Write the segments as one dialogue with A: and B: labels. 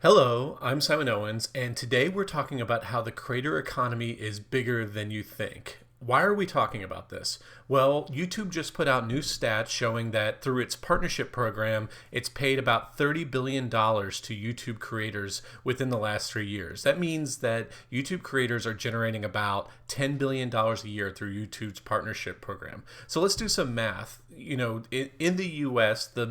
A: Hello, I'm Simon Owens, and today we're talking about how the creator economy is bigger than you think. Why are we talking about this? Well, YouTube just put out new stats showing that through its partnership program, it's paid about $30 billion dollars to YouTube creators within the last 3 years. That means that YouTube creators are generating about $10 billion dollars a year through YouTube's partnership program. So let's do some math. In the US, the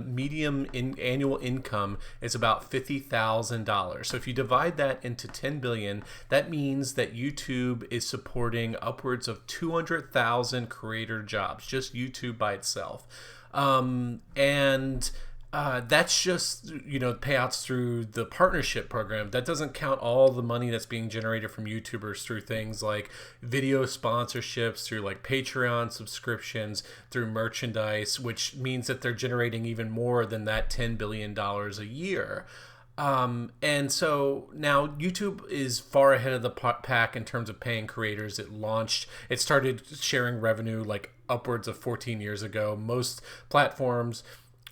A: annual income is about $50,000. So if you divide that into 10 billion, that means that YouTube is supporting upwards of 200,000 creator jobs, just YouTube by itself. And That's just payouts through the partnership program. That doesn't count all the money that's being generated from YouTubers through things like video sponsorships, through like Patreon subscriptions, through merchandise, which means that they're generating even more than that $10 billion a year. And so now YouTube is far ahead of the pack in terms of paying creators. It started sharing revenue like upwards of 14 years ago. Most platforms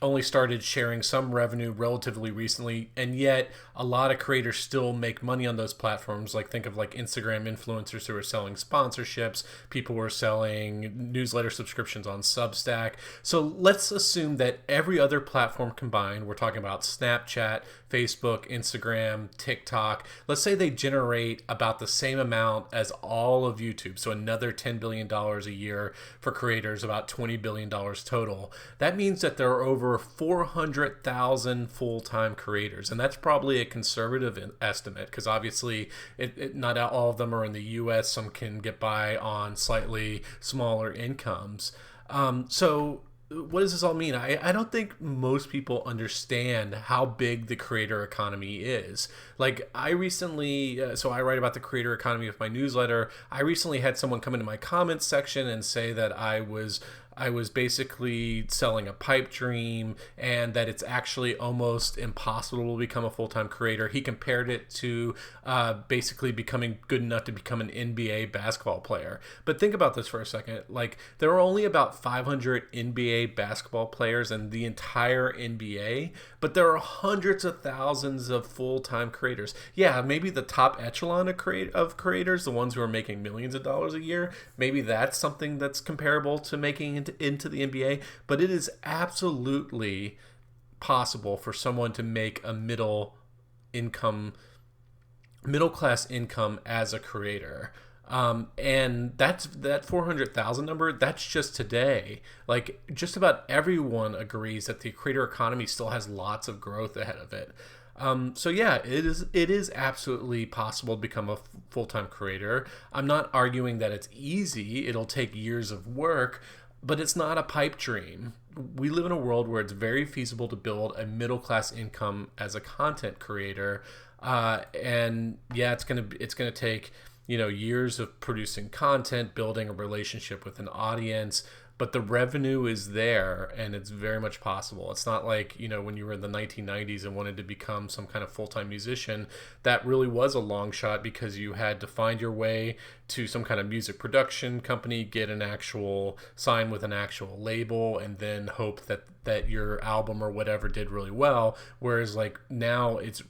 A: only started sharing some revenue relatively recently, and yet a lot of creators still make money on those platforms. Like, think of like Instagram influencers who are selling sponsorships, people who are selling newsletter subscriptions on Substack. So let's assume that every other platform combined, we're talking about Snapchat, Facebook, Instagram, TikTok, let's say they generate about the same amount as all of YouTube. So another $10 billion a year for creators, about $20 billion total. That means that there are over 400,000 full-time creators. And that's probably a conservative estimate, because obviously not all of them are in the US. Some can get by on slightly smaller incomes. So what does this all mean? I don't think most people understand how big the creator economy is. Like, I recently, so I write about the creator economy with my newsletter. I recently had someone come into my comments section and say that I was basically selling a pipe dream, and that it's actually almost impossible to become a full-time creator. He compared it to basically becoming good enough to become an NBA basketball player. But think about this for a second. Like, there are only about 500 NBA basketball players in the entire NBA, but there are hundreds of thousands of full-time creators. Yeah, maybe the top echelon of creators, the ones who are making millions of dollars a year, maybe that's something that's comparable to making into the NBA, but it is absolutely possible for someone to make a middle class income as a creator. And that 400,000 number, that's just today. Like, just about everyone agrees that the creator economy still has lots of growth ahead of it. So yeah, it is absolutely possible to become a full-time creator. I'm not arguing that it's easy. It'll take years of work, but it's not a pipe dream. We live in a world where it's very feasible to build a middle class income as a content creator, and yeah, it's gonna take years of producing content, building a relationship with an audience. But the revenue is there, and it's very much possible. It's not like, when you were in the 1990s and wanted to become some kind of full-time musician, that really was a long shot, because you had to find your way to some kind of music production company, get sign with an actual label, and then hope that your album or whatever did really well. Whereas like now it's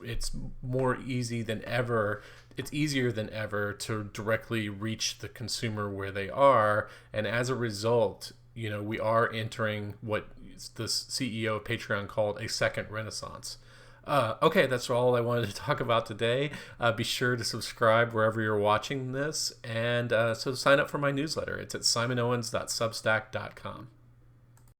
A: more easy than ever. It's easier than ever to directly reach the consumer where they are. And as a result, we are entering what the CEO of Patreon called a second renaissance. Okay, that's all I wanted to talk about today. Be sure to subscribe wherever you're watching this. And so sign up for my newsletter. It's at simonowens.substack.com.